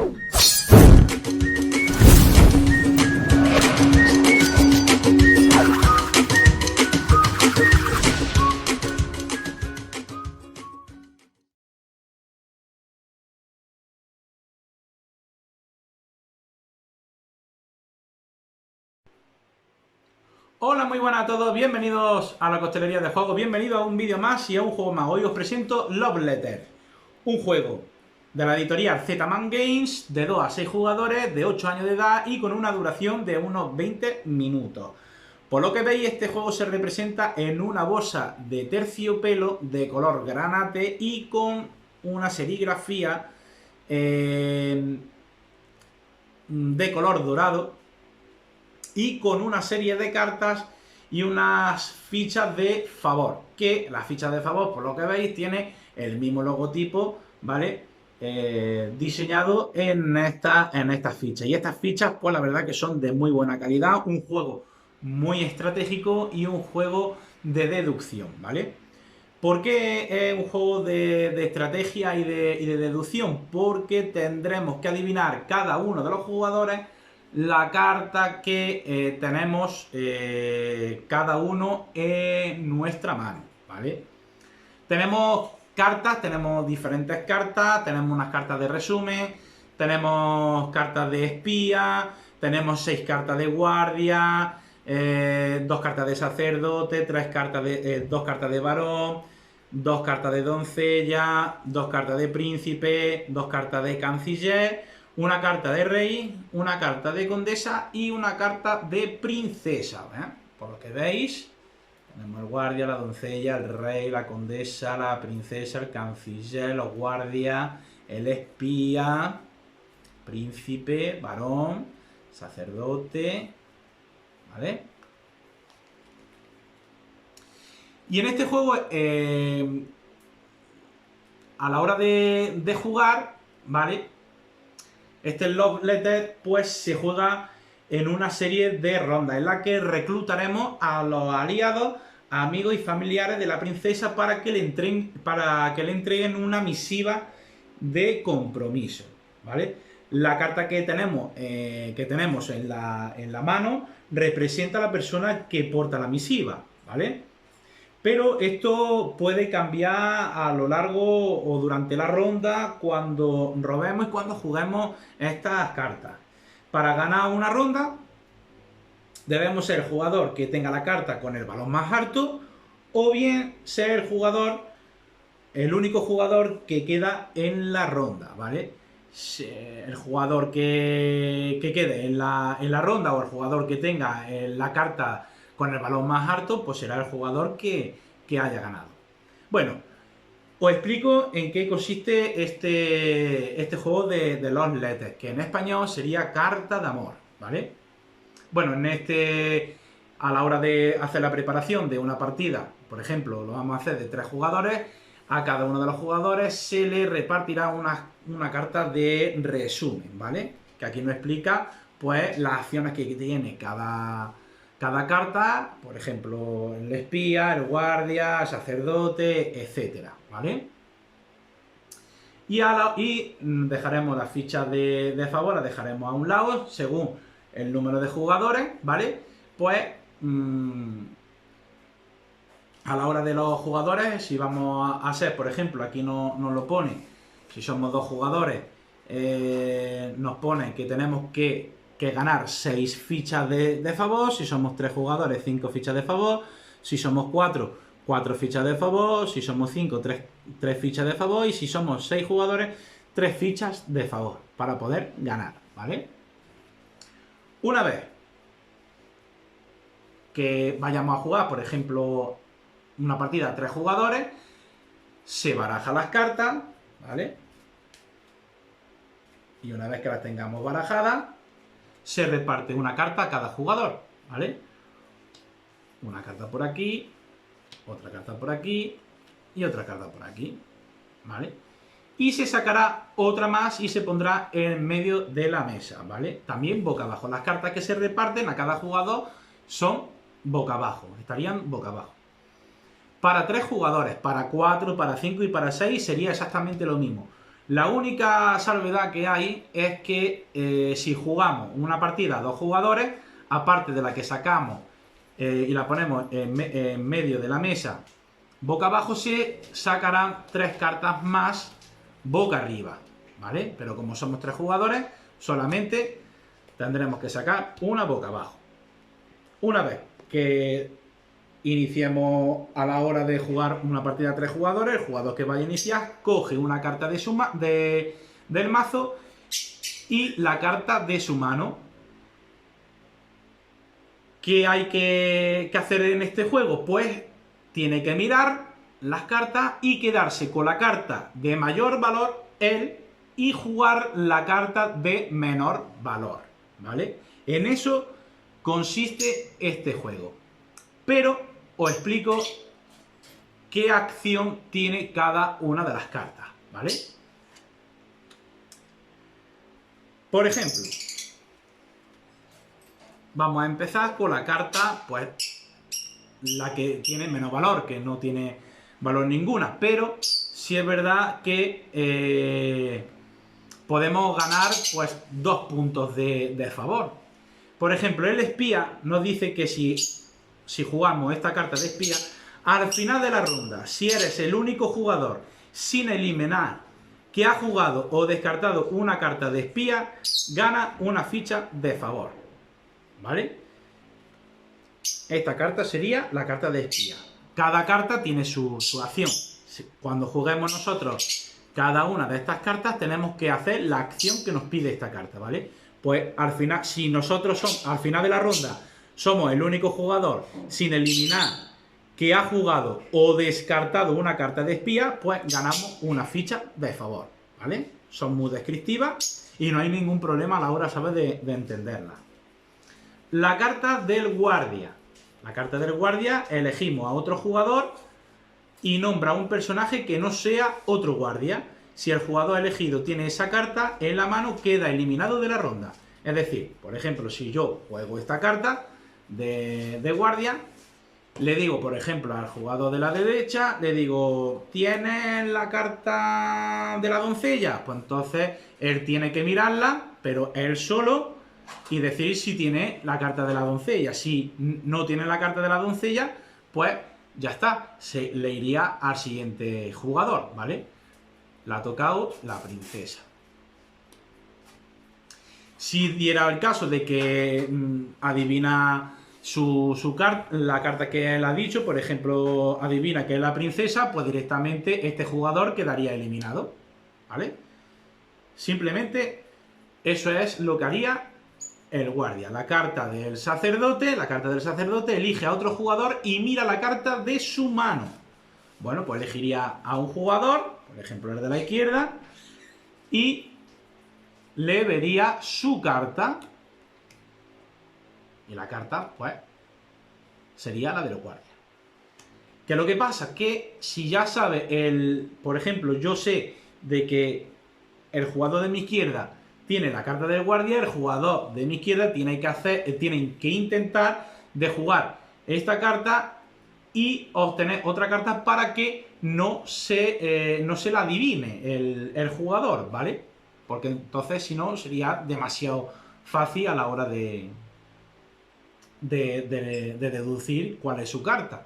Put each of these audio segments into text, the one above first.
Hola, muy buenas a todos, bienvenidos a la costelería de juegos, bienvenidos a un vídeo más y a un juego más. Hoy os presento Love Letter, un juego de la editorial Z-Man Games, de 2 a 6 jugadores, de 8 años de edad y con una duración de unos 20 minutos. Por lo que veis, este juego se representa en una bolsa de terciopelo de color granate y con una serigrafía de color dorado, y con una serie de cartas y unas fichas de favor, que las fichas de favor, por lo que veis, tiene el mismo logotipo, ¿vale? Diseñado en estas fichas. Y estas fichas, pues la verdad que son de muy buena calidad, un juego muy estratégico y un juego de deducción, ¿vale? ¿Por qué es un juego de estrategia y de deducción? Porque tendremos que adivinar cada uno de los jugadores la carta que tenemos cada uno en nuestra mano, ¿vale? Tenemos cartas, tenemos diferentes cartas, tenemos unas cartas de resumen, tenemos cartas de espía, tenemos 6 cartas de guardia, 2 cartas de sacerdote, 2 cartas de varón, 2 cartas de doncella, 2 cartas de príncipe, 2 cartas de canciller, una carta de rey, una carta de condesa y una carta de princesa, ¿eh? Por lo que veis, tenemos el guardia, la doncella, el rey, la condesa, la princesa, el canciller, los guardias, el espía, príncipe, varón, sacerdote, ¿vale? Y en este juego, a la hora de jugar, ¿vale? Este Love Letter, pues se juega en una serie de rondas en la que reclutaremos a los aliados, amigos y familiares de la princesa para que le entreguen una misiva de compromiso, ¿vale? La carta que tenemos en la mano representa a la persona que porta la misiva, ¿vale? Pero esto puede cambiar a lo largo o durante la ronda cuando robemos y cuando juguemos estas cartas. Para ganar una ronda debemos ser el jugador que tenga la carta con el valor más alto o bien ser el único jugador que queda en la ronda, ¿vale? El jugador que quede en la ronda o el jugador que tenga la carta con el valor más alto, pues será el jugador que haya ganado. Bueno, os explico en qué consiste este juego de Love Letters, que en español sería carta de amor, ¿vale? Bueno, a la hora de hacer la preparación de una partida, por ejemplo, lo vamos a hacer de 3 jugadores, a cada uno de los jugadores se le repartirá una carta de resumen, ¿vale? Que aquí nos explica, pues, las acciones que tiene cada carta, por ejemplo, el espía, el guardia, el sacerdote, etcétera, ¿vale? Y dejaremos las fichas de favor, las dejaremos a un lado, según el número de jugadores, ¿vale? Pues a la hora de los jugadores, si vamos a ser, por ejemplo, aquí nos lo pone, si somos 2 jugadores, nos pone que tenemos que ganar 6 fichas de favor, si somos 3 jugadores, 5 fichas de favor, si somos 4 fichas de favor, si somos 5, 3 fichas de favor, y si somos 6 jugadores, 3 fichas de favor, para poder ganar, ¿vale? Una vez que vayamos a jugar, por ejemplo, una partida a 3 jugadores, se barajan las cartas, ¿vale? Y una vez que las tengamos barajadas, se reparte una carta a cada jugador, ¿vale? Una carta por aquí, otra carta por aquí y otra carta por aquí, ¿vale? Y se sacará otra más y se pondrá en medio de la mesa, ¿vale? También boca abajo. Las cartas que se reparten a cada jugador son boca abajo, estarían boca abajo. Para 3 jugadores, para 4, para 5 y para 6 sería exactamente lo mismo. La única salvedad que hay es que si jugamos una partida a 2 jugadores, aparte de la que sacamos y la ponemos en medio de la mesa boca abajo, se sacarán 3 cartas más boca arriba, ¿vale? Pero como somos 3 jugadores, solamente tendremos que sacar una boca abajo. Una vez que iniciemos a la hora de jugar una partida a 3 jugadores, el jugador que vaya a iniciar coge una carta del mazo y la carta de su mano. ¿Qué hay que hacer en este juego? Pues tiene que mirar las cartas y quedarse con la carta de mayor valor él y jugar la carta de menor valor, ¿vale? En eso consiste este juego. Pero os explico qué acción tiene cada una de las cartas, ¿vale? Por ejemplo, vamos a empezar con la carta, pues, la que tiene menos valor, que no tiene valor ninguna, pero sí es verdad que podemos ganar, pues, 2 puntos de favor. Por ejemplo, el espía nos dice que si jugamos esta carta de espía, al final de la ronda, si eres el único jugador sin eliminar que ha jugado o descartado una carta de espía, gana una ficha de favor, ¿vale? Esta carta sería la carta de espía. Cada carta tiene su acción. Cuando juguemos nosotros cada una de estas cartas, tenemos que hacer la acción que nos pide esta carta, ¿vale? Pues al final, si nosotros al final de la ronda somos el único jugador sin eliminar que ha jugado o descartado una carta de espía, pues ganamos una ficha de favor, ¿vale? Son muy descriptivas y no hay ningún problema a la hora, ¿sabes?, de entenderla. La carta del guardia. La carta del guardia, elegimos a otro jugador y nombra un personaje que no sea otro guardia. Si el jugador elegido tiene esa carta en la mano, queda eliminado de la ronda. Es decir, por ejemplo, si yo juego esta carta de guardia, le digo, por ejemplo, al jugador de la derecha, le digo, ¿tienes la carta de la doncella? Pues entonces él tiene que mirarla, pero él solo, y decir si tiene la carta de la doncella. Si no tiene la carta de la doncella, pues ya está, se le iría al siguiente jugador, ¿vale? La ha tocado la princesa. Si diera el caso de que adivina la carta que él ha dicho, por ejemplo, adivina que es la princesa, pues directamente este jugador quedaría eliminado, ¿vale? Simplemente eso es lo que haría el guardia. La carta del sacerdote elige a otro jugador y mira la carta de su mano. Bueno, pues elegiría a un jugador, por ejemplo el de la izquierda, y le vería su carta. Y la carta, pues, sería la del guardia. Que lo que pasa es que si ya sabe por ejemplo, yo sé de que el jugador de mi izquierda tiene la carta del guardia, el jugador de mi izquierda tiene que intentar de jugar esta carta y obtener otra carta para que no se la adivine el jugador, ¿vale? Porque entonces, si no, sería demasiado fácil a la hora de deducir cuál es su carta.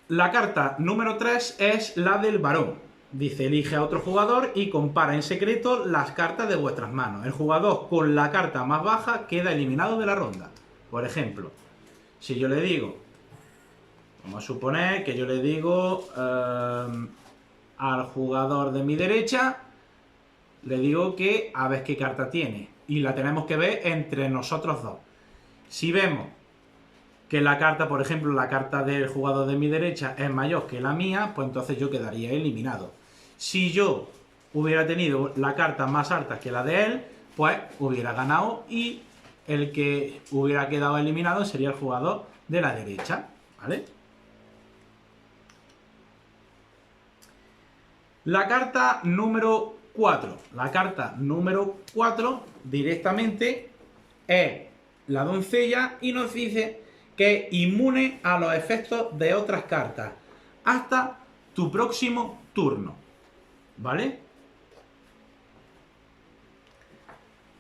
La carta número 3 es la del varón. Dice, elige a otro jugador y compara en secreto las cartas de vuestras manos. El jugador con la carta más baja queda eliminado de la ronda. Por ejemplo, si yo le digo, vamos a suponer que yo le digo al jugador de mi derecha, le digo que a ver qué carta tiene. Y la tenemos que ver entre nosotros dos. Si vemos que la carta, por ejemplo, la carta del jugador de mi derecha es mayor que la mía, pues entonces yo quedaría eliminado. Si yo hubiera tenido la carta más alta que la de él, pues hubiera ganado y el que hubiera quedado eliminado sería el jugador de la derecha, ¿vale? La carta número 4. La carta número 4 directamente es la doncella y nos dice que es inmune a los efectos de otras cartas hasta tu próximo turno. turno, ¿vale?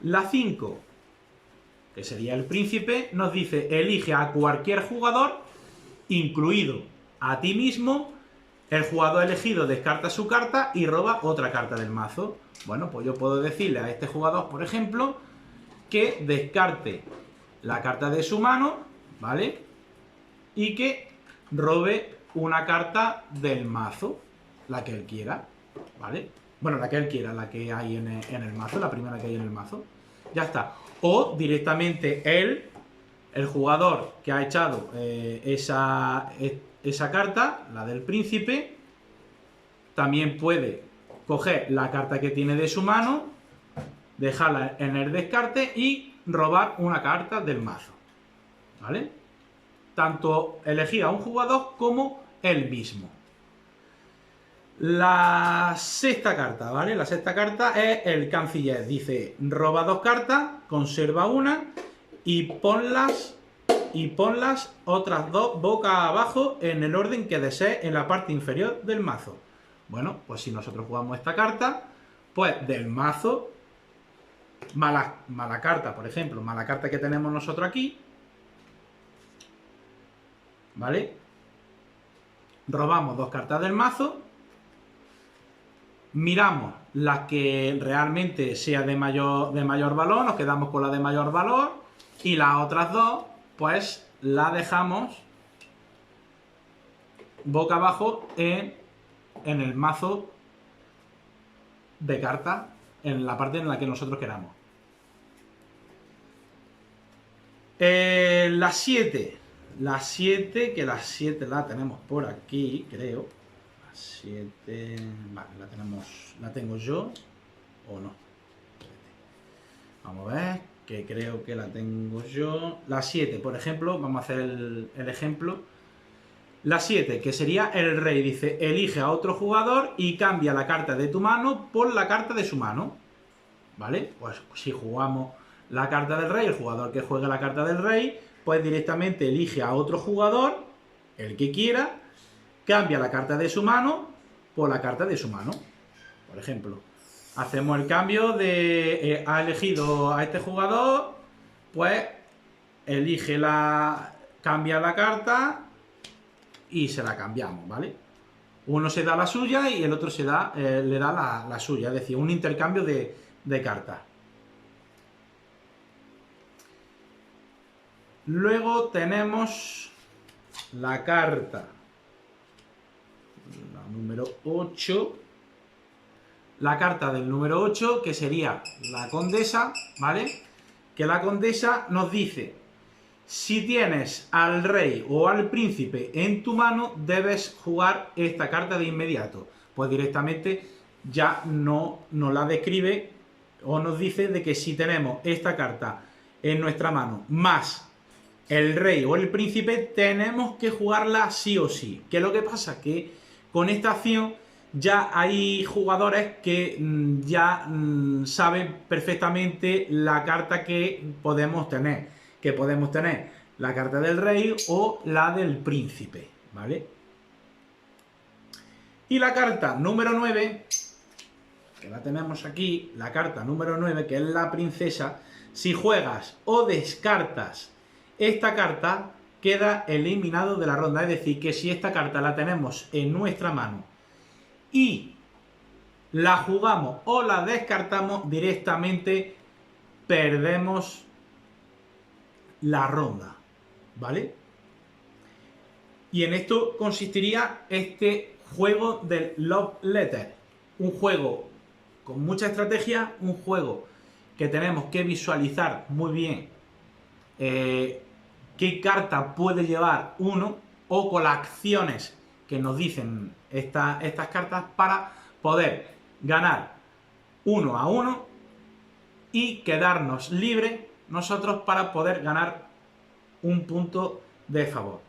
La 5, que sería el príncipe, nos dice elige a cualquier jugador, incluido a ti mismo. El jugador elegido descarta su carta y roba otra carta del mazo. Bueno, pues yo puedo decirle a este jugador, por ejemplo, que descarte la carta de su mano, ¿vale? Y que robe una carta del mazo, la que él quiera, ¿vale? Bueno, la que él quiera, la que hay en el mazo, la primera que hay en el mazo. Ya está. O directamente él, el jugador que ha echado esa carta, la del príncipe, también puede coger la carta que tiene de su mano, dejarla en el descarte y robar una carta del mazo, ¿vale? Tanto elegir a un jugador como él mismo. La sexta carta, ¿vale? La sexta carta es el canciller. Dice, roba 2 cartas, conserva una y ponlas otras 2 boca abajo en el orden que desees en la parte inferior del mazo. Bueno, pues si nosotros jugamos esta carta, pues del mazo, mala carta, por ejemplo, mala carta que tenemos nosotros aquí, ¿vale? Robamos 2 cartas del mazo, miramos la que realmente sea de mayor valor, nos quedamos con la de mayor valor y las otras 2, pues la dejamos boca abajo en el mazo de cartas, en la parte en la que nosotros queramos. La 7, que la 7 la tenemos por aquí, creo. La 7, vale, la tengo yo, o no. Vamos a ver, que creo que la tengo yo. La 7, por ejemplo, vamos a hacer el ejemplo. La 7, que sería el rey, dice, elige a otro jugador y cambia la carta de tu mano por la carta de su mano, ¿vale? Pues si jugamos la carta del rey, el jugador que juega la carta del rey, pues directamente elige a otro jugador, el que quiera, cambia la carta de su mano por la carta de su mano, por ejemplo. Hacemos el cambio de, ha elegido a este jugador, pues cambia la carta y se la cambiamos, ¿vale? Uno se da la suya y el otro le da la suya, es decir, un intercambio de cartas. Luego tenemos la carta, la número 8, la carta del número 8, que sería la condesa, ¿vale? Que la condesa nos dice, si tienes al rey o al príncipe en tu mano, debes jugar esta carta de inmediato. Pues directamente ya no nos la describe o nos dice de que si tenemos esta carta en nuestra mano más el rey o el príncipe, tenemos que jugarla sí o sí. ¿Qué es lo que pasa? Que con esta acción ya hay jugadores que ya saben perfectamente la carta que podemos tener. Que podemos tener la carta del rey o la del príncipe, ¿vale? Y la carta número 9, que la tenemos aquí, la carta número 9, que es la princesa, si juegas o descartas esta carta, queda eliminado de la ronda. Es decir, que si esta carta la tenemos en nuestra mano y la jugamos o la descartamos, directamente perdemos la ronda, ¿vale? Y en esto consistiría este juego del Love Letter. Un juego con mucha estrategia, un juego que tenemos que visualizar muy bien qué carta puede llevar uno o con las acciones que nos dicen estas cartas para poder ganar 1-1 y quedarnos libres nosotros para poder ganar un punto de favor.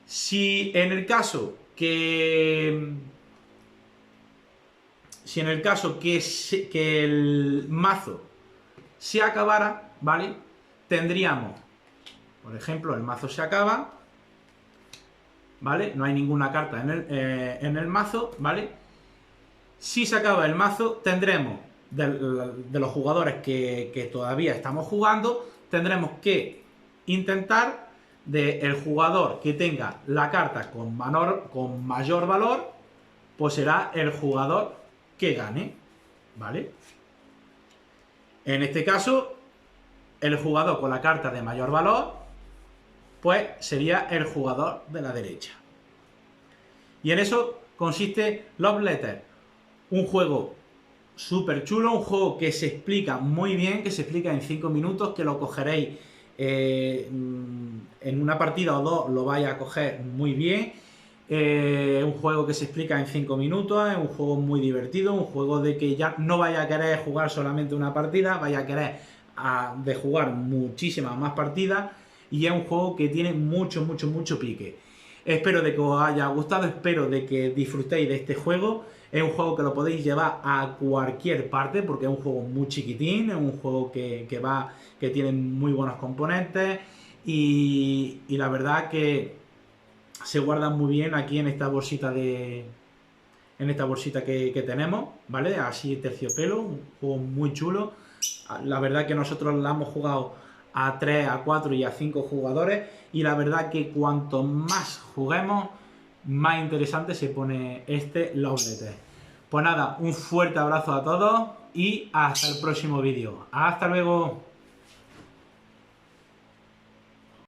Si en el caso que el mazo se acabara, ¿vale? Tendríamos, por ejemplo, el mazo se acaba, ¿vale? No hay ninguna carta en el mazo, ¿vale? Si se acaba el mazo, tendremos, de los jugadores que todavía estamos jugando, tendremos que intentar del jugador que tenga la carta con mayor valor, pues será el jugador que gane, ¿vale? En este caso, el jugador con la carta de mayor valor, pues sería el jugador de la derecha. Y en eso consiste Love Letter, un juego súper chulo, un juego que se explica muy bien, que se explica en 5 minutos, que lo cogeréis en una partida o dos, lo vais a coger muy bien. Un juego que se explica en 5 minutos, es un juego muy divertido, un juego de que ya no vaya a querer jugar solamente una partida, vaya a querer de jugar muchísimas más partidas, y es un juego que tiene mucho pique. Espero de que os haya gustado, espero de que disfrutéis de este juego. Es un juego que lo podéis llevar a cualquier parte porque es un juego muy chiquitín, es un juego que tiene muy buenos componentes y la verdad que se guarda muy bien aquí en esta bolsita que tenemos, ¿vale? Así terciopelo, un juego muy chulo. La verdad que nosotros la hemos jugado a 3, a 4 y a 5 jugadores y la verdad que cuanto más juguemos, más interesante se pone este Love Letter. Pues nada, un fuerte abrazo a todos y hasta el próximo vídeo. ¡Hasta luego!